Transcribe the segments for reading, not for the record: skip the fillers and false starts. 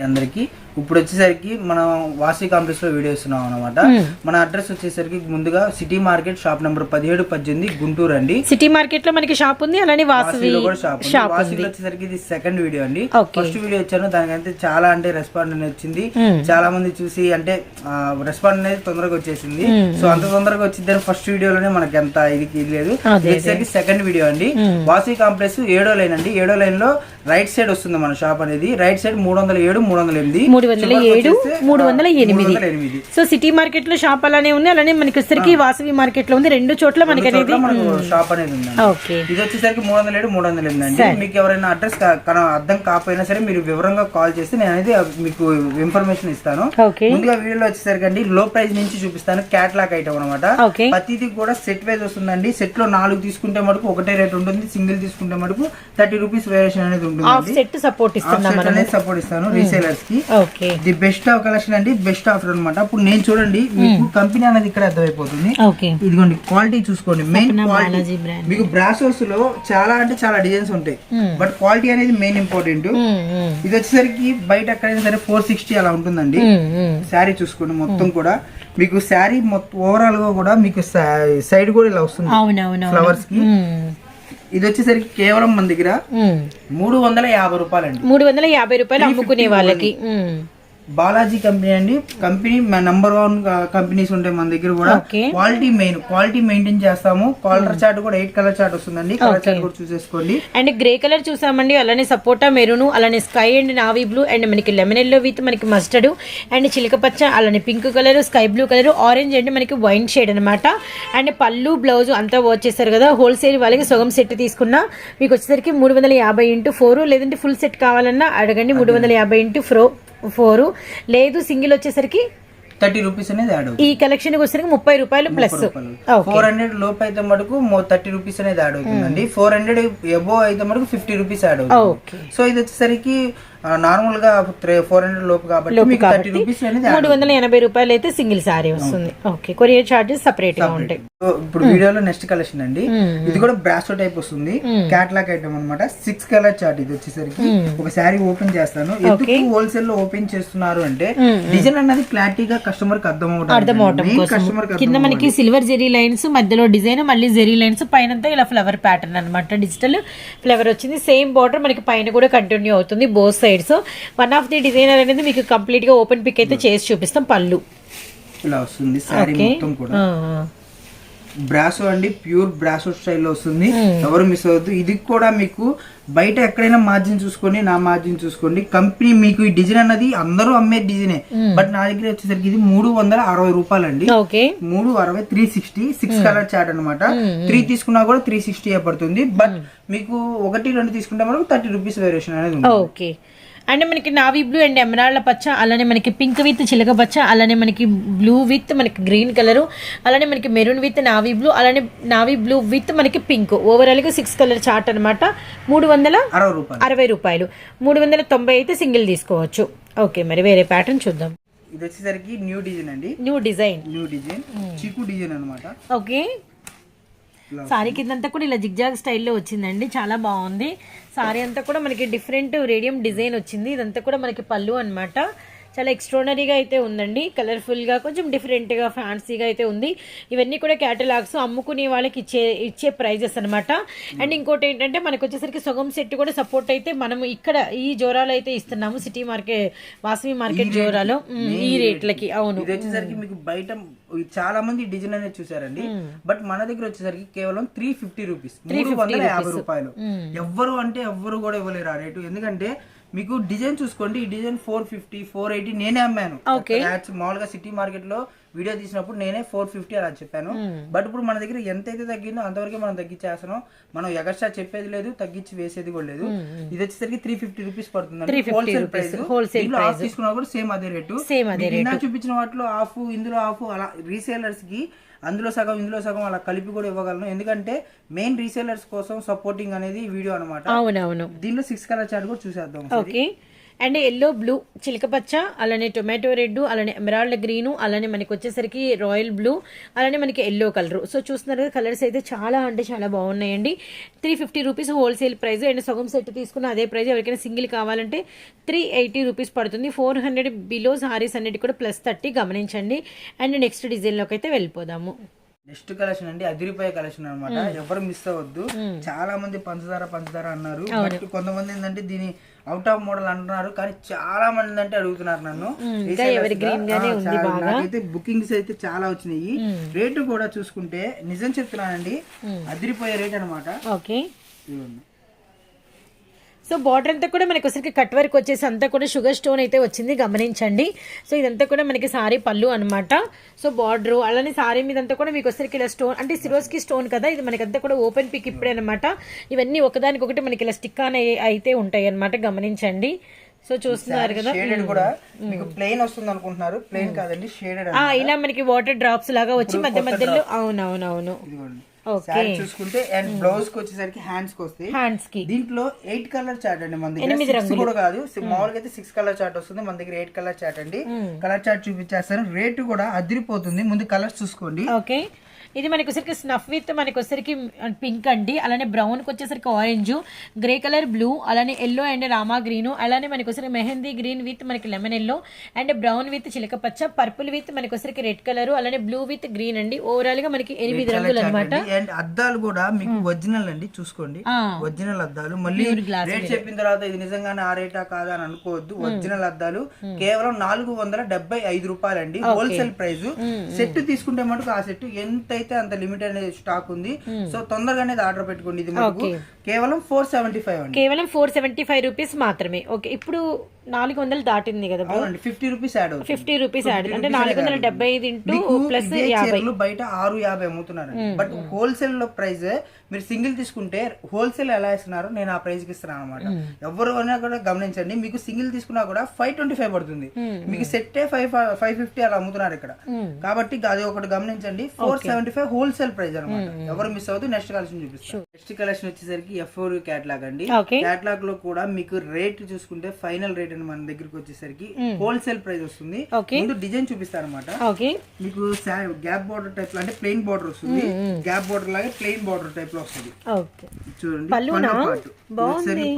అందరికి ఇప్పుడు వచ్చేసరికి మనం వాసి కాంప్లెక్స్ లో వీడియో ఇస్తున్నాం అనమాట. మన అడ్రస్ వచ్చేసరికి ముందుగా city market shop number 17-18 Guntur అండి. సిటీ మార్కెట్ లో మనకి షాప్ ఉంది, అలానే వాసవిలో కూడా షాప్ వాసవిలో వచ్చేసరికి ఇది సెకండ్ వీడియో అండి. ఫస్ట్ వీడియో వచ్చాను, దానికైతే చాలా రెస్పాండ్ అనేది వచ్చింది. చాలా మంది చూసి రెస్పాండ్ అనేది తొందరగా వచ్చేసింది. సో అంత తొందరగా వచ్చిందని ఫస్ట్ వీడియోలోనే మనకి ఎంత ఇది లేదు. వచ్చేసరికి సెకండ్ వీడియో అండి. వాసి కాంప్లెక్స్ 7వ లైన్ అండి. 7వ లైన్ లో రైట్ సైడ్ వస్తుంది మన షాప్ అనేది. Right side 307-308. So city market లో షాప్ అలానే ఉంది, అలానే మనకి వచ్చేసరికి వాసవి మార్కెట్ లో ఉంది. రెండు చోట్ల మనకి అనేది షాప్ అనేది ఉంది. ఇది వచ్చేసరికి 307-308 అండి. మీకు ఎవరైనా అడ్రస్ అర్థం కాకపోయినా సరే మీరు వివరంగా కాల్ చేస్తే నేను అనేది మీకు ఇన్ఫర్మేషన్ ఇస్తాను. ముందుగా వీడియోలో వచ్చేసరికి అండి లో ప్రైస్ నుంచి చూపిస్తాను. క్యాట్లాగ్ ఐటమ్ అనమాట. ప్రతిది కూడా సెట్ వైజ్ వస్తుందండి. సెట్ లో 4 తీసుకుంటే మటుకు ఒకటే రేట్ ఉంటుంది. సింగిల్ తీసుకుంటే మటుకు 30 రూపీస్ వేరియేషన్ అనేది ఉంటుంది. సపోర్ట్ ఇస్తాను రీసేలర్స్ కి. ది బెస్ట్ ఆఫ్ కలెక్షన్ అండి, బెస్ట్ ఆఫర్ అనమాట. ఇప్పుడు నేను చూడండి మీకు కంపెనీ అనేది ఇక్కడ అర్థమైపోతుంది. ఇదిగోండి క్వాలిటీ చూసుకోండి. మెయిన్ క్వాలిటీ మీకు బ్రాసోస్ లో చాలా డిజైన్స్ ఉంటాయి, బట్ క్వాలిటీ అనేది మెయిన్ ఇంపార్టెంట్. ఇది వచ్చేసరికి బయట ఎక్కడైనా సరే 460 అలా ఉంటుందండి. శారీ చూసుకోండి మొత్తం కూడా మీకు శారీ మొత్తం ఓవరాల్ గా కూడా మీకు సైడ్ కూడా ఇలా వస్తుంది ఫ్లవర్స్ కి. ఇది వచ్చేసరికి కేవలం మన దగ్గర 350 రూపాయలు అండి. 350 రూపాయలు అమ్ముకునే వాళ్ళకి బాలాజీ కంపెనీ అండి. కంపెనీ నంబర్ 1 కంపెనీస్ ఉంటాయి మన దగ్గర కూడా. క్వాలిటీ మెయింటైన్ చేస్తాము. కలర్ చార్ట్ కూడా 8 కలర్ చార్ట్ వస్తుందండి. కలర్ చార్ట్ కూడా చూసేసుకోండి. అండ్ గ్రే కలర్ చూసామండి, అలానే సపోటా మెరూన్, అలానే sky and navy blue, and మనకి లెమన్ ఎల్లో విత్ మనకి మస్టర్డ్ అండ్ చిలక పచ్చ, అలానే pink colour, sky blue colour, orange and మనకి వైన్ షేడ్ అనమాట. అండ్ పళ్ళు బ్లౌజ్ అంతా వచ్చేసారు కదా. హోల్సేల్ వాళ్ళకి సగం సెట్ తీసుకున్నా మీకు వచ్చేసరికి 350 x 4, లేదంటే ఫుల్ సెట్ కావాలన్నా అడగండి. 350 x 4 లేదు, సింగిల్ వచ్చేసరికి 30 రూపీస్ అనేది యాడ్ అవుతుంది. ఈ కలెక్షన్ వచ్చేసరికి 30 రూపాయలు ప్లస్. 400 లోపు అయితే మటుకు 30 రూపీస్ అనేది యాడ్ అవుతుందండి. 400 ఎబో అయితే మటుకు 50 రూపీస్ యాడ్ అవుతుంది. సో ఇది వచ్చేసరికి నార్మల్ గా 400 లోపు కాబట్టి 30 రూపీస్ అనేది 380 రూపాయలు అయితే సింగిల్ సారీ వస్తుంది. ఓకే, కొరియర్ చార్జెస్ సెపరేట్ గా ఉంటాయి. ఇప్పుడు వీడియోలో నెక్స్ట్ కలెక్షన్ అండి. ఇది కూడా బ్రాసో టైప్ వస్తుంది. క్యాట్లాగ్ ఐటమ్ అనమాట. 6 కలర్ చార్ట్. ఇది వచ్చేసరికి ఒక శారీ ఓపెన్ చేస్తాను. ఎందుకు హోల్సేల్ లో ఓపెన్ చేస్తున్నారు అంటే డిజైన్ అనేది క్లారిటీగా కస్టమర్ కి అర్థం అవడం. కింద మనకి సిల్వర్ జెరీ లైన్స్, మధ్యలో డిజైన్, మళ్ళీ జెరీ లైన్స్, పైన ఇలా ఫ్లవర్ ప్యాటర్న్ అనమాట. డిజిటల్ ఫ్లవర్ వచ్చింది. సేమ్ బార్డర్ మనకి పైన కూడా కంటిన్యూ అవుతుంది both sides. One of the designer అనేది మీకు కంప్లీట్ గా ఓపెన్ పిక్ అయితే చేసి చూపిస్తాం. పళ్ళు ఇలా వస్తుంది. శారీ మొత్తం కూడా బ్రాసో అండి. ప్యూర్ బ్రాసో స్టైల్లో వస్తుంది. ఎవరు మిస్ అవ్వద్దు. ఇది కూడా మీకు బయట ఎక్కడైనా మార్జిన్ చూసుకోండి, నా మార్జిన్ చూసుకోండి. కంపెనీ మీకు ఈ డిజైన్ అన్నది అందరూ అమ్మే డిజైనే, బట్ నా దగ్గర వచ్చేసరికి ఇది 360 రూపాయలు అండి. 360 360 6 కలర్ చార్ట్ అనమాట. 3 తీసుకున్నా కూడా 360 పడుతుంది. బట్ మీకు 1 2 తీసుకుంటే మనకు 30 రూపీస్ వేరియేషన్ అనేది ఉంది. అండ్ మనకి నావీ బ్లూ అండ్ ఎమరాల్డ్ పచ్చ, అలానే మనకి పింక్ విత్ చిలక పచ్చ, అలానే మనకి బ్లూ విత్ మనకి గ్రీన్ కలర్, అలానే మనకి మెరూన్ విత్ నావీ బ్లూ, అలానే నావీ బ్లూ విత్ మనకి పింక్. ఓవరాల్ గా 6 కలర్ చార్ట్ అనమాట. 360 రూపాయలు. 390 అయితే సింగిల్ తీసుకోవచ్చు. ఓకే, మరి వేరే ప్యాటర్న్ చూద్దాం. ఇది వచ్చేసరికి న్యూ డిజైన్ అండి. న్యూ డిజైన్ చీకు డిజైన్ అనమాట. ఓకే, సారీ కిందంతా కూడా ఇలా జిగ్జాగ్ స్టైల్లో వచ్చిందండి. చాలా బాగుంది. సారీ అంతా కూడా మనకి డిఫరెంట్ రేడియం డిజైన్ వచ్చింది. ఇదంతా కూడా మనకి పళ్ళు అనమాట. చాలా ఎక్స్ట్రాడనరీగా అయితే ఉందండి. కలర్ఫుల్గా, కొంచెం డిఫరెంట్గా, ఫ్యాన్సీగా అయితే ఉంది. ఇవన్నీ కూడా క్యాటలాగ్స్ అమ్ముకునే వాళ్ళకి ఇచ్చే ప్రైజెస్ అనమాట. అండ్ ఇంకోటి ఏంటంటే మనకు వచ్చేసరికి సగం సెట్ కూడా సపోర్ట్ అయితే మనం ఇక్కడ ఈ జోరాలో అయితే ఇస్తున్నాము. సిటీ మార్కెట్, వాసవి మార్కెట్ జోరాలో ఈ రేట్లకి. అవును, ఇది వచ్చేసరికి మీకు బయట చాలా మంది డిజైన్ అనేది చూసారండి, బట్ మన దగ్గర వచ్చేసరికి కేవలం 350 రూపీస్, 350 రూపాయలు. ఎవ్వరు కూడా ఇవ్వలేరు ఆ రేటు. ఎందుకంటే మీకు డిజైన్ చూసుకోండి. ఈ డిజైన్ 450 480 నేనే అమ్మాను. మామూలుగా సిటీ మార్కెట్ లో వీడియో తీసినప్పుడు నేనే 450 అలా చెప్పాను. బట్ ఇప్పుడు మన దగ్గర ఎంత అయితే తగ్గిందో అంతవరకు మనం తగ్గించేస్తున్నాం. మనం ఎగస్ట్రా చెప్పేది లేదు, తగ్గించి వేసేది కూడా లేదు. ఇది వచ్చేసరికి 350 రూపీస్ పడుతుంది. Wholesale price. ఆఫ్ తీసుకున్నా కూడా సేమ్ అదే రేటు. చూపించిన వాటిలో ఆఫ్, ఇందులో ఆఫ్, అలా రీసేలర్స్ కి అందులో సగం ఇందులో సగం అలా కలిపి కూడా ఇవ్వగలను. ఎందుకంటే మెయిన్ రీసేలర్స్ కోసం సపోర్టింగ్ అనేది వీడియో అనమాట. అవునవును. దీనిలో 6 కలర్ చార్ట్ కూడా చూసేద్దాం. ఓకే, అండ్ ఎల్లో బ్లూ చిలకపచ్చ, అలానే టొమాటో రెడ్, అలానే ఎమరాల్డ్ గ్రీను, అలానే మనకి వచ్చేసరికి రాయల్ బ్లూ, అలానే మనకి ఎల్లో కలర్. సో చూస్తున్నారు కదా, కలర్స్ అయితే చాలా అంటే చాలా బాగున్నాయండి. 350 రూపీస్ హోల్సేల్ ప్రైస్. అండ్ సగం సెట్ తీసుకున్న అదే ప్రైస్. ఎవరికైనా సింగిల్ కావాలంటే 380 రూపీస్ పడుతుంది. 400 బిలో సారీస్ అన్నిటి కూడా +30 గమనించండి. అండ్ నెక్స్ట్ డిజైన్లోకి అయితే వెళ్ళిపోదాము. నెక్స్ట్ కలెక్షన్ అండి అదిరిపోయే కలెక్షన్ అనమాట. ఎవరు మిస్ అవ్వద్దు. చాలా మంది పంచదార అన్నారు, బట్ కొంతమంది ఏంటంటే దీని అవుట్ ఆఫ్ మోడల్ అంటున్నారు, కానీ చాలా మంది అంటే అడుగుతున్నారు నన్ను. నాకైతే బుకింగ్స్ అయితే చాలా వచ్చినాయి. రేటు కూడా చూసుకుంటే నిజం చెప్తున్నానండి, అదిరిపోయే రేట్ అనమాట. ఓకే, సో బార్డర్ అంతా కూడా మనకి ఒకసారికి కట్ వర్క్ వచ్చేసి అంతా కూడా షుగర్ స్టోన్ అయితే వచ్చింది గమనించండి. సో ఇదంతా కూడా మనకి సారీ పళ్ళు అనమాట. సో బార్డర్ అలానే సారీ మీద అంతా కూడా మీకు ఒకసారికి ఇలా స్టోన్ అంటే సిరోస్కి స్టోన్ కదా, ఇది మనకంతా కూడా ఓపెన్ పిక్ ఇప్పుడే అనమాట. ఇవన్నీ ఒకదానికొకటి మనకి ఇలా స్టిక్ ఆన్ అయితే ఉంటాయి అనమాట, గమనించండి. సో చూస్తున్నారు కదా, షేడెడ్ కూడా మీకు ప్లెయిన్ వస్తుంది అనుకుంటున్నారు, ప్లెయిన్ కాదండి షేడెడ్. ఇలా మనకి వాటర్ డ్రాప్స్ లాగా వచ్చి మధ్య మధ్యలో. అవునవునవును. చూసుకుంటే అండ్ బ్లౌజ్ కి వచ్చేసరికి హ్యాండ్స్ కి వస్తాయి. హ్యాండ్స్ కి దీంట్లో 8 కలర్ చార్ట్ అండి. మన దగ్గర 6 కూడా కాదు, మామూలుగా అయితే 6 కలర్ చార్ట్ వస్తుంది. మన దగ్గర 8 కలర్ చార్ట్ అండి. కలర్ చార్ట్ చూపించేస్తాను. రేటు కూడా అదిరిపోతుంది. ముందు కలర్స్ చూసుకోండి. ఓకే, ఇది మనకి వచ్చరికి స్నఫ్ విత్ మనకి వచ్చరికి పింక్ అండి, అలానే బ్రౌన్ కి వచ్చేసరికి ఆరెంజ్, గ్రే కలర్ బ్లూ, అలానే ఎల్లో అండ్ రామా గ్రీన్, అలానే మనకి వచ్చరికి మెహందీ గ్రీన్ విత్ మనకి lemon yellow and brown with చిలక పచ్చ, పర్పుల్ విత్ మనకి వచ్చరికి రెడ్ కలర్, అలానే బ్లూ విత్ గ్రీన్ అండి. ఓవరాల్ గా మనకి 8 రంగులు అనమాట. అండ్ అద్దాలు కూడా మీకు ఒరిజినల్ అండి, చూసుకోండి ఒరిజినల్ అద్దాలు. మళ్ళీ రేట్ చెప్పిన తర్వాత ఇది నిజంగానే ఆ రేటా కాదా అని అనుకోవద్దు. ఒరిజినల్ అద్దాలు కేవలం 475 రూపాయలండి హోల్సేల్ ప్రైస్. సెట్ తీసుకుంటే మటుకు ఆ సెట్ ఎంత అంత లిమిటెడ్ అనేది స్టాక్ ఉంది. సో తొందరగానే ఆర్డర్ పెట్టుకోండి. ఇది మనకు కేవలం 475 అండి, కేవలం 475 రూపీస్ మాత్రమే. ఓకే, ఇప్పుడు 400 దాటింది కదా, 50 రూపీస్ యాడ్ అవుతుంది. 50 రూపీస్ యాడ్ అంటే 475 ఇంటూ ప్లస్ 50. బయట 650 అమ్ముతున్నారు, బట్ హోల్సేల్ లో ప్రైస్ మీరు సింగిల్ తీసుకుంటే హోల్సేల్ ఎలా ఇస్తున్నారు నేను ఆ ప్రైస్ కి ఇస్తున్నాను అనమాట. ఎవరు కూడా గమనించండి, మీకు సింగిల్ తీసుకున్నా కూడా 525 పడుతుంది. మీకు సెట్టే 550 అలా అమ్ముతున్నారు ఇక్కడ. కాబట్టి అది ఒకటి గమనించండి. 475 హోల్సేల్ ప్రైస్ అనమాట. ఎవరు మిస్ అవుతుంది. నెక్స్ట్ కలెక్షన్ చూపిస్తాను. నెక్స్ట్ కలెక్షన్ వచ్చేసరికి F4 క్యాటలాగ్ అండి. క్యాటలాగ్ లో కూడా మీకు రేట్ చూసుకుంటే ఫైనల్ రేట్ అని మన దగ్గరకు వచ్చేసరికి హోల్సేల్ ప్రైస్ వస్తుంది. ముందు డిజైన్ చూపిస్తాను అనమాట. మీకు గ్యాప్ బార్డర్ టైప్ లో అంటే ప్లెయిన్ బార్డర్ వస్తుంది. గ్యాప్ బార్డర్ లాగా ప్లెయిన్ బార్డర్ టైప్ లో వస్తుంది. చూడండి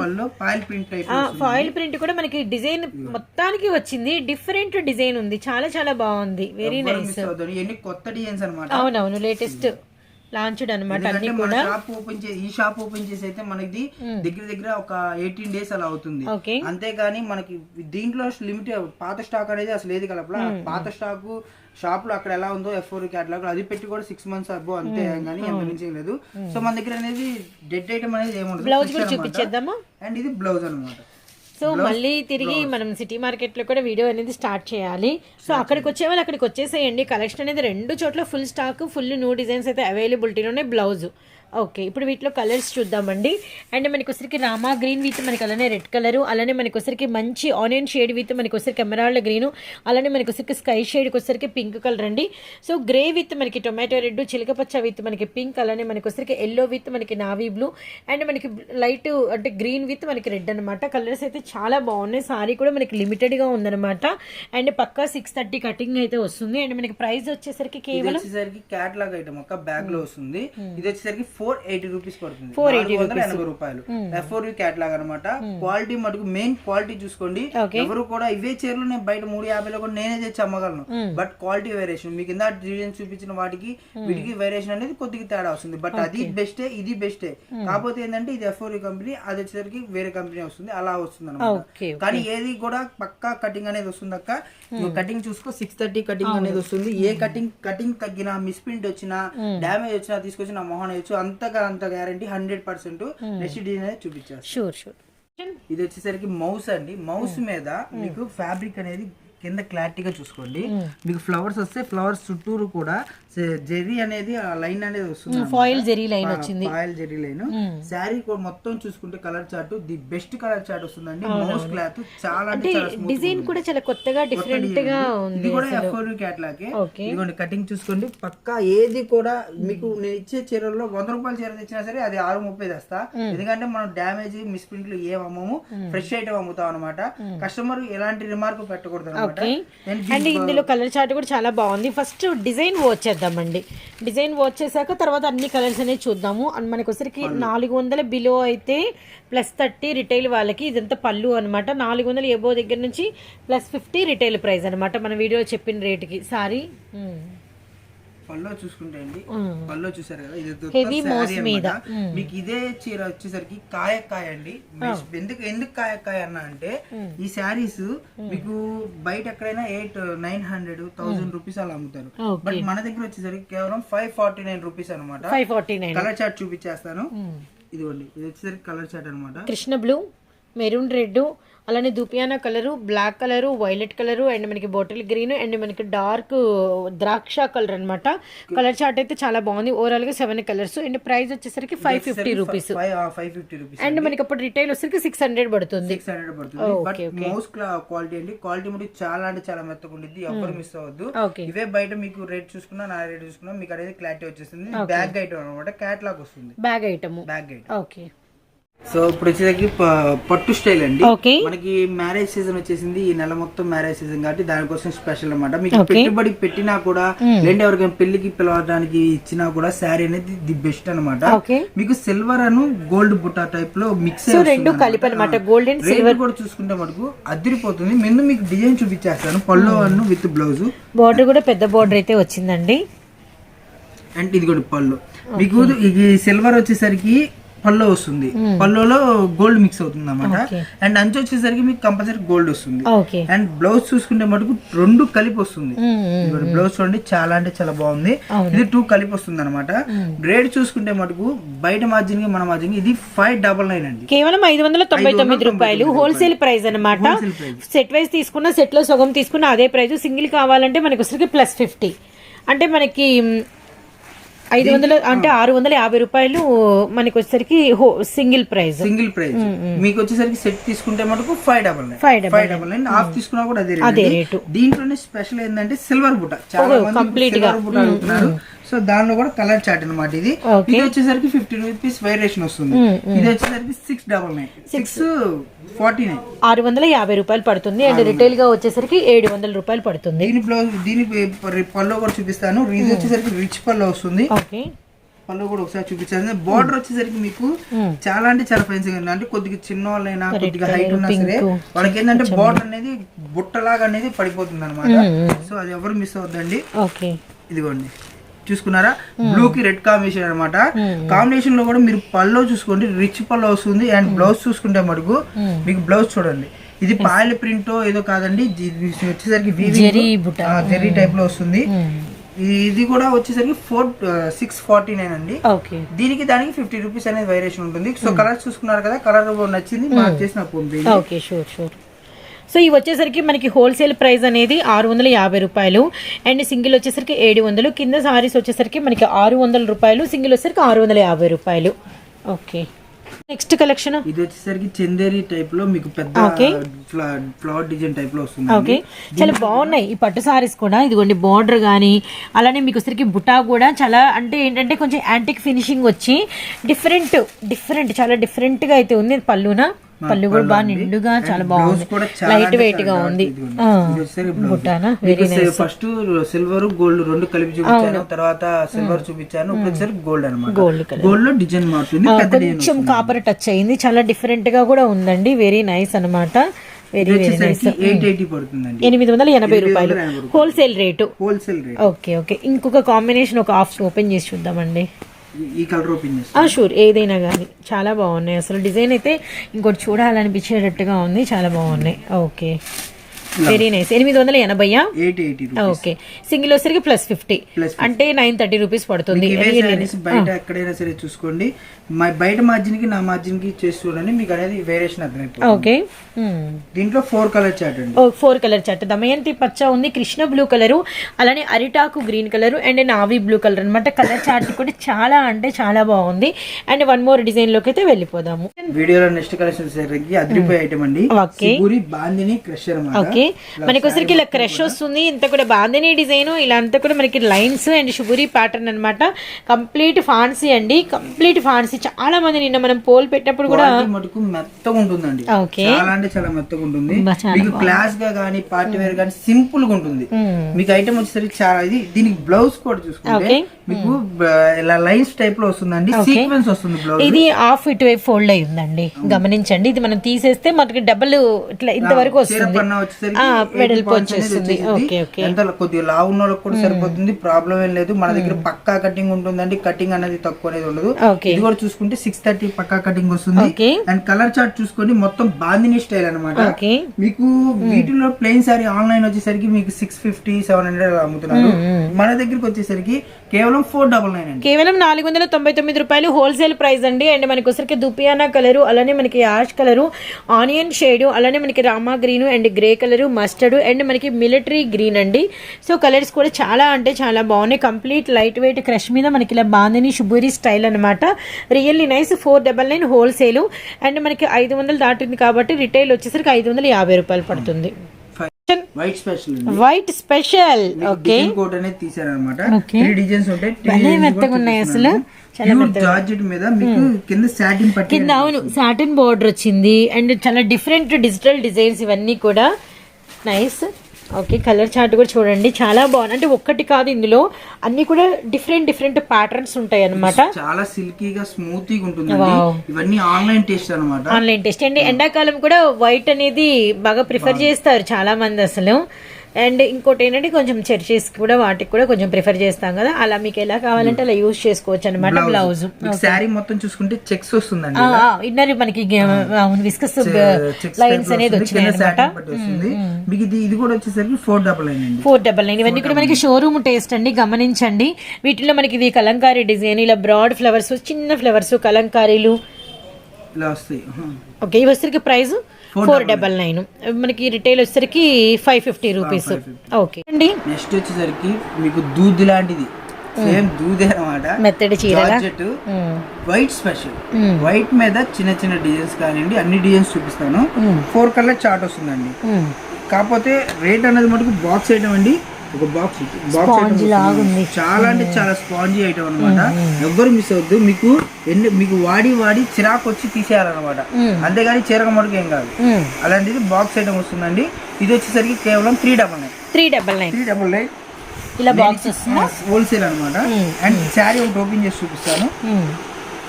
పళ్ళు foil print type. Foil print కూడా మనకి డిజైన్ మొత్తానికి వచ్చింది. డిఫరెంట్ డిజైన్ ఉంది, చాలా చాలా బాగుంది. Very nice. ఎన్ని కొత్త డిజైన్స్ అనమాట. అవునవును, లేటెస్ట్ లాంచ్డ్ అనమాట. అన్ని కూడా ఈ షాప్ ఓపెన్ చేసి అయితే మనకి దగ్గర ఒక 18 days అలా అవుతుంది. అంతేగాని మనకి దీంట్లో లిమిట్ పాత స్టాక్ అనేది అసలు ఏది కలపలా. పాత స్టాక్ షాప్ లో అక్కడ ఎలా ఉందో F4 క్యాటలాగ్ అది పెట్టి కూడా 6 months అబ్బో అంతే, కానీ ఎంత నుంచి లేదు. సో మన దగ్గర అనేది డెడ్ ఐటమ్ అనేది ఏముంటుంది. అండ్ ఇది బ్లౌజ్ అనమాట. సో మళ్ళీ తిరిగి మనం సిటీ మార్కెట్ లో కూడా వీడియో అనేది స్టార్ట్ చేయాలి. సో అక్కడికి వచ్చే వాళ్ళు అక్కడికి వచ్చేసేయండి. కలెక్షన్ అనేది 2 చోట్ల full stock, full new designs అయితే అవైలబిలిటీలోనే బ్లౌజ్. ఓకే, ఇప్పుడు వీటిలో కలర్స్ చూద్దామండి. అండ్ మనకి వచ్చరికి రామా గ్రీన్ విత్ మనకి అలానే రెడ్ కలర్, అలానే మనకి వచ్చరికి మంచి ఆనియన్ షేడ్ విత్ మనకి వచ్చరికి ఎమరాల్డ్ గ్రీన్, అలానే మనకి వచ్చరికి స్కై షేడ్కి వచ్చరికి పింక్ కలర్ అండి. సో గ్రే విత్ మనకి టొమాటో రెడ్, చిలకపచ్చ విత్ మనకి పింక్, అలానే మనకి వచ్చరికి ఎల్లో విత్ మనకి నావీ బ్లూ, అండ్ మనకి లైట్ అంటే గ్రీన్ విత్ మనకి రెడ్ అనమాట. కలర్స్ అయితే చాలా బాగున్నాయి. సారీ కూడా మనకి లిమిటెడ్ గా ఉందన్నమాట. అండ్ పక్కా 630 కటింగ్ అయితే వస్తుంది. అండ్ మనకి ప్రైస్ వచ్చేసరికి కేవలం క్యాటలాగ్ ఐటమ్ ఒక బ్యాగ్ లో వస్తుంది. ఇది వచ్చేసరికి 480 రూపీస్ పడుతుంది. 480 రూపాయలు. F4 క్యాటలాగ్ అనమాట. క్వాలిటీ మటుకు మెయిన్ క్వాలిటీ చూసుకోండి. ఎవరు కూడా ఇవే చీరలు నేను బయట 350 కూడా నేనే తెచ్చి అమ్మగలను. బట్ క్వాలిటీ వేరియేషన్ మీకు ఇందా డిజైన్ చూపించిన వాటికి వీటికి వేరియేషన్ అనేది కొద్దిగా తేడా వస్తుంది. బట్ అది బెస్టే, ఇది బెస్టే. కాకపోతే ఏంటంటే ఇది F4 కంపెనీ, అది వచ్చేసరికి వేరే కంపెనీ వస్తుంది, అలా వస్తుంది అనమాట. కానీ ఏది కూడా పక్కా కటింగ్ అనేది వస్తుంది అక్క. కటింగ్ చూసుకో 630 కటింగ్ అనేది వస్తుంది. ఏ కటింగ్ తగ్గినా, మిస్ ప్రింట్ వచ్చినా, డామేజ్ వచ్చినా తీసుకొచ్చి నా మొహన్ వేయచ్చు. అంత గ్యారంటీ 100%. నెక్స్ట్ డిజైన్ అనేది చూపించారు. షూర్. ఇది వచ్చేసరికి మౌస్ అండి. మౌస్ మీద మీకు ఫ్యాబ్రిక్ అనేది కింద క్లారిటీగా చూసుకోండి. మీకు ఫ్లవర్స్ వస్తే ఫ్లవర్స్ చుట్టూరు కూడా జెరీ అనేది లైన్ అనేది వస్తుంది, ఫాయిల్ జెరీ లైన్ వచ్చింది. Foil zari line. శారీ కూడా మొత్తం చూసుకుంటే colour chart the best colour chart వస్తుందండి. మౌస్ క్లాత్ చాలా అంటే డిజైన్ కూడా చాలా కొత్తగా డిఫరెంట్ గా ఉంది. ఇది కూడా F4 క్యాట్లాగ్. ఇదిగోండి కటింగ్ చూసుకోండి. పక్కా ఏది కూడా మీకు నేను ఇచ్చే చీరల్లో 100 రూపాయల చీర తెచ్చినా సరే అది 6.30 తెస్తా. ఎందుకంటే మనం డ్యామేజ్ మిస్ప్రింట్లు ఏం అమ్మము, ఫ్రెష్ ఐటమ్ అమ్ముతాం అనమాట. కస్టమర్ ఎలాంటి రిమార్క్ పెట్టకూడదు అనమాట. అండ్ ఇందులో కలర్ చార్ట్ కూడా చాలా బాగుంది. ఫస్ట్ డిజైన్ వాచ్ చేద్దామండి. డిజైన్ వాచ్ చేశాక తర్వాత అన్ని కలర్స్ అనేవి చూద్దాము. అండ్ మనకి వచ్చరికి 400 బిలో అయితే +30 రిటైల్ వాళ్ళకి. ఇదంతా పళ్ళు అనమాట. 400 ఎబో దగ్గర నుంచి +50 రిటైల్ ప్రైస్ అనమాట మన వీడియో చెప్పిన రేటుకి. సారీ పల్లో చూసుకుంటే అండి, పల్లో చూసారు కదా, ఇది హెవీ మోస్ మీద మీకు ఇదే చీర వచ్చేసరికి కాయ అండి. ఎందుకు కాయ అన్నా అంటే ఈ శారీస్ మీకు బయట ఎక్కడైనా 900 1000 రూపీస్ అలా అమ్ముతారు. బట్ మన దగ్గర వచ్చేసరికి కేవలం 549 రూపీస్ అనమాట. 549. కలర్ చార్ట్ చూపించేస్తాను. ఇదిగోండి, ఇది వచ్చేసరికి కలర్ చార్ట్ అనమాట. కృష్ణ బ్లూ, మెరూన్ రెడ్, అలానే దుపియానా colour, black colour, violet colour, and మనకి బాటిల్ గ్రీన్, అండ్ మనకి డార్క్ ద్రాక్ష కలర్ అనమాట. కలర్ చార్ట్ అయితే చాలా బాగుంది. ఓవరాల్ గా 7 కలర్స్. అండ్ ప్రైస్ వచ్చేసరికి 550 రూపీస్. అండ్ మనకి అప్పుడు రిటైల్ వచ్చేసరికి 600 పడుతుంది. బట్ మౌస్ క్వాలిటీ అండి, క్వాలిటీ మటుకు చాలా అంటే చాలా మెత్తగా ఉంటుంది. ఎవరు మిస్ అవ్వద్దు. ఇవే బయట మీకు రేట్ చూసుకున్నా, నా రేట్ చూసుకున్నా మీకు అనేది క్లారిటీ వచ్చేస్తుంది. బ్యాగ్ ఐటమ్ అనమాట, క్యాట్లాగ్ వస్తుంది. Bag item. ఓకే. సో ఇప్పుడు వచ్చేసరికి పట్టు స్టైల్ అండి. మనకి మ్యారేజ్ సీజన్ వచ్చేసింది. ఈ నెల మొత్తం మ్యారేజ్ సీజన్ కాబట్టి దానికోసం స్పెషల్ అన్నమాట. మీకు పెట్టుబడి పెట్టినా కూడా లేదంటే ఎవరికైనా పెళ్లికి పిలవడానికి ఇచ్చినా కూడా శారీ అనేది ది బెస్ట్ అనమాట. మీకు సిల్వర్ అను గోల్డ్ బుట్టా టైప్ లో మిక్స్ రేట్ కూడా చూసుకుంటే మనకు అదిరిపోతుంది. ముందు మీకు డిజైన్ చూపించేస్తాను. పళ్ళు అను విత్ బ్లౌజ్. బార్డర్ కూడా పెద్ద బార్డర్ అయితే వచ్చిందండి. అంటే ఇది కూడా పళ్ళు. మీకు ఇది సిల్వర్ వచ్చేసరికి పల్లో వస్తుంది. పల్లోలో గోల్డ్ మిక్స్ అవుతుంది అన్నమాట. అండ్ అంచు వచ్చేసరికి మీకు కంపల్సరీ గోల్డ్ వస్తుంది. అండ్ బ్లౌజ్ చూసుకుంటే మటుకు 2 కలిపి వస్తుంది. బ్లౌజ్ చూడండి, చాలా అంటే చాలా బాగుంది. ఇది 2 కలిపి వస్తుంది అనమాట. రేట్ చూసుకుంటే మటుకు బయట మార్జిన్ కి మన మార్జిన్ ఇది 599 అండి. కేవలం 599 రూపాయలు హోల్సేల్ ప్రైస్ అనమాట. సెట్ వైజ్ తీసుకున్న, సెట్ లో సగం తీసుకున్న అదే ప్రైస్. సింగిల్ కావాలంటే మనకి వచ్చరికి +50. అంటే మనకి 500 అంటే 650 రూపాయలు మనకి వచ్చేసరికి సింగిల్ ప్రైస్. మీకు వచ్చేసరికి సెట్ తీసుకుంటే మటుకు 599. హాఫ్ తీసుకున్నా కూడా అదే రేటు. దీంట్లోనే స్పెషల్ ఏంటంటే సిల్వర్ బుట్ట. చాలా మంది సిల్వర్ బుట్ట అడుగుతున్నారు. సో దానిలో కూడా కలర్ చార్ట్ అనమాట. ఇది వచ్చేసరికి 50 రూపీస్ వేరియేషన్ వస్తుంది. ఇది వచ్చేసరికి 650 రూపాయలు పడుతుంది. అండ్ రిటైల్ గా వచ్చేసరికి 700 రూపాయలు పడుతుంది. దీని బ్లౌజ్, దీని పల్లో కూడా చూపిస్తాను. ఇది వచ్చేసరికి రిచ్ పల్లో వస్తుంది. పళ్ళు కూడా ఒకసారి చూపించాను. బార్డర్ వచ్చేసరికి మీకు చాలా అంటే చాలా ఫెన్సింగ్ ఉంది. అంటే కొద్దిగా చిన్న వాళ్ళైనా కొద్దిగా హైట్ ఉన్నా సరే వాళ్ళకి ఏంటంటే బార్డర్ అనేది బుట్టలాగా అనేది పడిపోతుంది అనమాట. సో అది ఎవరు మిస్ అవద్దండి. ఇదిగోండి, చూసుకున్నారా, బ్లూ కి రెడ్ కాంబినేషన్ అనమాట. కాంబినేషన్ లో కూడా మీరు పల్లో చూసుకోండి, రిచ్ పల్లో వస్తుంది. అండ్ బ్లౌజ్ చూసుకుంటే మటుకు మీకు బ్లౌజ్ చూడండి, ఇది పాయల ప్రింట్ ఏదో కాదండి, వచ్చేసరికి జెరీ టైప్ లో వస్తుంది. ఇది కూడా వచ్చేసరికి 649 అండి. దీనికి దానికి 50 రూపీస్ అనేది వేరియేషన్ ఉంటుంది. సో కలర్ చూసుకున్నారు కదా, కలర్ నచ్చింది మార్క్ చేసి నాకు పంపించండి. సో ఇవి వచ్చేసరికి మనకి హోల్సేల్ ప్రైస్ అనేది 650 రూపాయలు. అండ్ సింగిల్ వచ్చేసరికి 700. కింద సారీస్ వచ్చేసరికి మనకి 600 రూపాయలు. సింగిల్ వచ్చేసరికి 650 రూపాయలు. ఓకే, నెక్స్ట్ కలెక్షన్ ఇది వచ్చేసరికి చందేరి టైప్ లో మీకు పెద్ద ఫ్లవర్ డిజైన్ టైప్ లో వస్తుంది. ఓకే, చాలా బాగున్నాయి ఈ పట్టు సారీస్ కూడా. ఇదిగోండి బార్డర్ గానీ, అలానే మీకు వచ్చేసరికి బుటా కూడా చాలా అంటే ఏంటంటే కొంచెం యాంటిక్ ఫినిషింగ్ వచ్చి డిఫరెంట్ చాలా డిఫరెంట్ గా అయితే ఉంది. పళ్ళున పళ్ళు కూడా బాగా నిండుగా చాలా బాగుంది, లైట్ వెయిట్ గా ఉంది. ఫస్ట్ సిల్వర్ గోల్డ్ 2 కలిపి చూపించాను, తర్వాత సిల్వర్ చూపించాను, ఒకసారి గోల్డ్ అనమాట. గోల్డ్ లో డిజైన్ మారుతుంది, కొంచెం కాపర్ టచ్ అయింది, చాలా డిఫరెంట్ గా కూడా ఉందండి. వెరీ నైస్ అనమాట. Very nice. 880 రూపాయలు హోల్సేల్ రేటు. ఓకే ఓకే, ఇంకొక కాంబినేషన్ ఒక హాఫ్ ఓపెన్ చేసి చూద్దామండి. ఈ కలర్ ఓపెన్ షూర్, ఏదైనా కానీ చాలా బాగున్నాయి. అసలు డిజైన్ అయితే ఇంకోటి చూడాలనిపించేటట్టుగా ఉంది, చాలా బాగున్నాయి. Okay, very nice. 880. 880 okay. Single వచ్చేసరికి +50 అంటే 930 రూపీస్ పడుతుంది. బయట ఎక్కడైనా సరే చూసుకోండి, బయట మార్జిన్ కి నా మార్జిన్ కి చేసి చూడండి, మీకు అనేది వేరియేషన్ అర్థమైపోతుంది. ఓకే. దీంట్లో 4 కలర్ చార్ట్ అండి. 4 కలర్ చార్ట్. దమయంతి పచ్చ ఉంది, కృష్ణ బ్లూ కలర్, అలానే అరిటాకు green colour and navy blue colour అన్నమాట. కలర్ చార్ట్ కూడా చాలా అంటే చాలా బాగుంది. అండ్ వన్ మోర్ డిజైన్ లోకి అయితే వెళ్ళిపోదాము. వీడియోలో నెక్స్ట్ కలెక్షన్ అదిరిపోయే ఐటమ్ అండి. సిగురి బాందిని క్రష్ అన్నమాట. ఓకే. మనకి వచ్చరికి ఇలా క్రష్ వస్తుంది, ఇంత కూడా బాందిని డిజైన్, ఇలా అంతా కూడా మనకి లైన్స్ అండ్ షుబురి ప్యాటర్న్ అన్నమాట. కంప్లీట్ ఫాన్సీ అండి, కంప్లీట్ ఫాన్సీ. చాలా మంది నిన్న మనం పోల్ పెట్టినప్పుడు కూడా మటుకు మెత్తగా ఉంటుందండి. చాలా అంటే చాలా మెత్తగా ఉంటుంది. మీకు క్లాస్ గా గానీ పార్టీ వేర్ గానీ సింపుల్ గా ఉంటుంది. మీకు ఐటమ్ వచ్చేసరికి చాలా ఇది. దీనికి బ్లౌజ్ కూడా చూసుకుంటే మీకు ఇలా లైన్స్ టైప్ లో వస్తుందండి, సీక్వెన్స్ వస్తుంది బ్లౌజ్. ఇది హాఫ్ ఇటు వైపు ఫోల్డ్ అయి ఉందండి, గమనించండి. ఇది మనం తీసేస్తే మనకి డబుల్ ఇట్లా ఇంతవరకు వస్తుంది, వెడల్పు వచ్చేస్తుంది. ఎంత కొద్దిగా లావు ఉన్న వాళ్ళకి కూడా సరిపోతుంది, ప్రాబ్లం ఏం లేదు. మన దగ్గర పక్కా కటింగ్ ఉంటుందండి, కటింగ్ అనేది తక్కువ అనేది ఉండదు. ఇది కూడా చూసుకుంటే 630 పక్కా కటింగ్ వస్తుంది. అండ్ కలర్ చార్ట్ చూసుకోండి, మొత్తం బాందిని స్టైల్ అనమాట. మీకు వీటిలో ప్లెయిన్ సారీ ఆన్లైన్ వచ్చేసరికి మీకు 650, 700 అమ్ముతున్నారు. మన దగ్గరకు వచ్చేసరికి కేవలం 499 అండి, కేవలం 499 రూపాయలు హోల్సేల్ ప్రైస్ అండి. అండ్ మనకి వచ్చరికి దుపియానా కలరు, అలానే మనకి యాష్ కలరు, ఆనియన్ షేడ్, అలానే మనకి Rama green and grey colour, mustard and మనకి మిలిటరీ గ్రీన్ అండి. సో కలర్స్ కూడా చాలా అంటే చాలా బాగున్నాయి. కంప్లీట్ లైట్ వెయిట్ క్రష్ మీద మనకి ఇలా బాందిని షుబూరి స్టైల్ అనమాట. Really nice. 499 హోల్సేల్. అండ్ మనకి 500 దాటింది కాబట్టి రిటైల్ వచ్చేసరికి 550 రూపాయలు పడుతుంది. White special, white special. Okay. Coat అనేది తీసారన్నమాట. 3 డిజైన్స్ ఉంటాయి, మెత్తగా ఉన్నాయి అసలు. జార్జెట్ మీద మీకు కింద సాటిన్ పట్టి కింద, అవును, సాటిన్ బోర్డర్ వచ్చింది. అండ్ చాలా డిఫరెంట్ డిజిటల్ డిజైన్స్ ఇవన్నీ కూడా నైస్. ఓకే. కలర్ చార్ట్ కూడా చూడండి, చాలా బాగుంది. అంటే ఒక్కటి కాదు, ఇందులో అన్ని కూడా డిఫరెంట్ ప్యాటర్న్స్ ఉంటాయి అన్నమాట. చాలా సిల్కీగా స్మూతీగా ఉంటుంది. ఇవన్నీ ఆన్లైన్ టెస్ట్ అన్నమాట, ఆన్లైన్ టెస్ట్. అండ్ ఎండాకాలం కూడా వైట్ అనేది బాగా ప్రిఫర్ చేస్తారు చాలా మంది అసలు. అండ్ ఇంకోటి ఏంటంటే కొంచెం చర్చెస్ కూడా వాటికి కూడా కొంచెం ప్రిఫర్ చేస్తాం కదా, అలా మీకు ఎలా కావాలంటే అలా యూజ్ చేసుకోవచ్చు అనమాట. బ్లౌజ్ శారీ మొత్తం చూసుకుంటే చెక్స్ వస్తుందండి, ఇన్నర్ మనకి విస్కస్ లైన్స్ అనేది వచ్చినాయి అనమాట. మీకు ఇది కూడా వచ్చేసరికి 499. 499 ఇవన్నీ కూడా మనకి షోరూమ్ టేస్ట్ అండి, గమనించండి. వీటిలో మనకి ఇది కలంకారీ డిజైన్, ఇలా బ్రాడ్ ఫ్లవర్స్, చిన్న ఫ్లవర్స్, కలంకారీలు ఇలా వస్తాయి. ఓకే. ఇవి వచ్చరికి ప్రైస్ 499. మనకి రిటైల్ వచ్చేసరికి 550 రూపీస్. ఓకే అండి. నెక్స్ట్ వచ్చేసరికి మీకు దూద్ లాంటిది, సేమ్ దూదే అనమాట, మెత్తడి చీర, వైట్ స్పెషల్. వైట్ మీద చిన్న చిన్న డిజైన్స్ కానివ్వండి, అన్ని డిజైన్స్ చూపిస్తాను. 4 కలర్ చార్ట్ వస్తుందండి. కాకపోతే రేట్ అనేది మటుకు బాక్స్ ఐటమ్ అండి. ఒక బాక్స్ చాలా అంటే చాలా స్పాంజీ ఐటమ్ అనమాట. ఎవ్వరు మిస్ అవద్దు. మీకు వాడి చిరాకు వచ్చి తీసేయాలన్నమాట, అంతేగాని చీరక మటుకు ఏం కాదు. అలాంటిది బాక్స్ ఐటమ్ వస్తుందండి. ఇది వచ్చేసరికి కేవలం 399 ఇలా బాక్స్ హోల్సేల్ అనమాట. అండ్ శారీ ఒకటి ఓపెన్ చేసి చూపిస్తాను.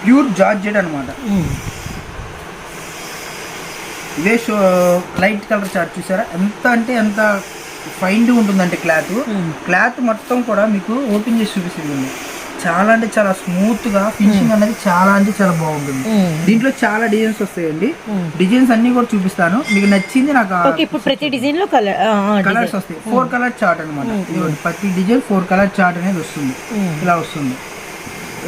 ప్యూర్ జార్జెట్ అనమాట. ఇదే లైట్ కలర్ చార్ట్ చూసారా, ఎంత అంటే ఎంత ఫైన్ ఉంటుందంటే క్లాత్ మొత్తం కూడా మీకు ఓపెన్ చేసి చూపిస్తుంది. చాలా అంటే చాలా స్మూత్ గా ఫినిషింగ్ అనేది చాలా అంటే చాలా బాగుంటుంది. దీంట్లో చాలా డిజైన్స్ వస్తాయండి, డిజైన్స్ అన్ని కూడా చూపిస్తాను. మీకు నచ్చింది నాకు ఇప్పుడు ప్రతి డిజైన్ లో కలర్స్ వస్తాయి. 4 కలర్ చార్ట్ అనమాట. ప్రతి డిజైన్ 4 కలర్ చార్ట్ అనేది వస్తుంది, ఇలా వస్తుంది.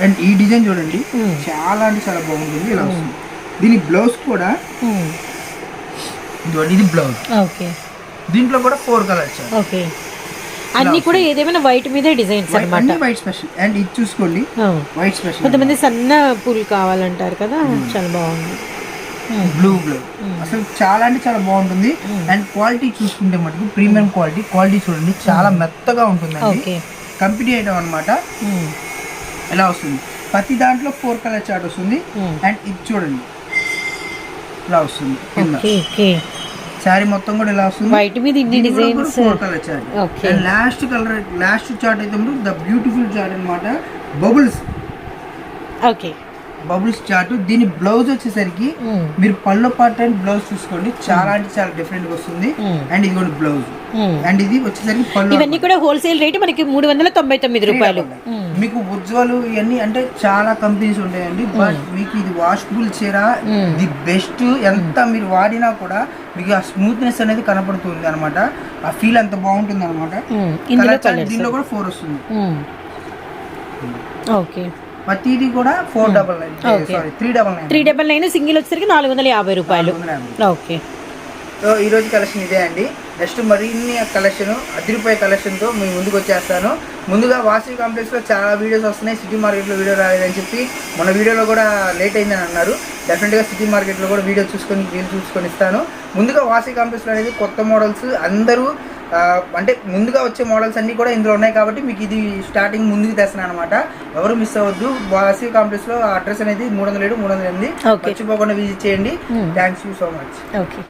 అండ్ ఈ డిజైన్ చూడండి, చాలా అంటే చాలా బాగుంటుంది, ఇలా వస్తుంది. దీని బ్లౌజ్ కూడా ఇది బ్లౌజ్. ఓకే. దీంట్లో కూడా 4 కలర్స్. ఓకే. అన్ని కూడా ఏదేమైనా వైట్ మీద డిజైన్స్ అన్నమాట. White special. అండ్ ఇది చూసుకోండి, వైట్ స్పెషల్. కొంతమంది సన్న పూలు కావాలంటారు కదా, చాలా బాగుంది. బ్లూ అసలు చాలా అంటే చాలా బాగుంటుంది. అండ్ క్వాలిటీ చూసుకుంటే మటుకు ప్రీమియం క్వాలిటీ చూడండి, చాలా మెత్తగా ఉంటుందండి. కంపెనీ ఐటమ్ అనమాట. ఎలా వస్తుంది, ప్రతి దాంట్లో 4 కలర్ చార్ట్ వస్తుంది. అండ్ ఇది చూడండి, ఇలా వస్తుంది. శారీ మొత్తం కూడా ఇలా వస్తుంది. వైట్ మీద ఇన్ని designs, 4 colour chart. And last chart అయితే ద బ్యూటిఫుల్ చార్ట్ అన్నమాట, బబుల్స్. ఓకే. Bubbles chart. దీని బ్లౌజ్ వచ్చేసరికి మీరు పళ్ళు పార్ట్ అండ్ బ్లౌజ్ చూసుకోండి, చాలా అంటే చాలా డిఫరెంట్ గా వస్తుంది. అండ్ ఇది కూడా బ్లౌజ్. అండ్ ఇది వచ్చేసరికి పళ్ళు. ఇవన్నీ కూడా హోల్సేల్ రేట్ మనకి 399 రూపాయలు. మీకు ఉజ్వలు ఇవన్నీ అంటే చాలా కంపెనీస్ ఉంటాయండి, బట్ మీకు ఇది వాషబుల్ చీర ది బెస్ట్. ఎంత మీరు వాడినా కూడా మీకు ఆ స్మూత్నెస్ అనేది కనపడుతుంది అనమాట, ఆ ఫీల్ అంత బాగుంటుంది అనమాట. దీనిలో కూడా 4 వస్తుంది. ఓకే, ప్రతిది కూడా 499 399 సింగిల్ వచ్చేసరికి 450 రూపాయలు. ఓకే, సో ఈరోజు కలెక్షన్ ఇదే అండి. నెక్స్ట్ మరిన్ని కలెక్షన్ అదిరిపోయే కలెక్షన్తో మీ ముందుకు వచ్చేస్తాను. ముందుగా వాసవి కాంప్లెక్స్లో చాలా వీడియోస్ వస్తున్నాయి, సిటీ మార్కెట్లో వీడియో రాలేదని చెప్పి మన వీడియోలో కూడా లేట్ అయిందని అన్నారు. డెఫినెట్గా సిటీ మార్కెట్లో కూడా వీడియో చూసుకొని ఇస్తాను. ముందుగా వాసవి కాంప్లెక్స్లో అనేది కొత్త మోడల్స్ అందరూ అంటే ముందుగా వచ్చే మోడల్స్ అన్నీ కూడా ఇందులో ఉన్నాయి కాబట్టి మీకు ఇది స్టార్టింగ్ ముందుకు తెస్తున్నాను అనమాట. ఎవరు మిస్ అవ్వద్దు. వాసవి కాంప్లెక్స్లో అడ్రస్ అనేది 307, 308 మర్చిపోకుండా విజిట్ చేయండి. Thanks you so much. Okay.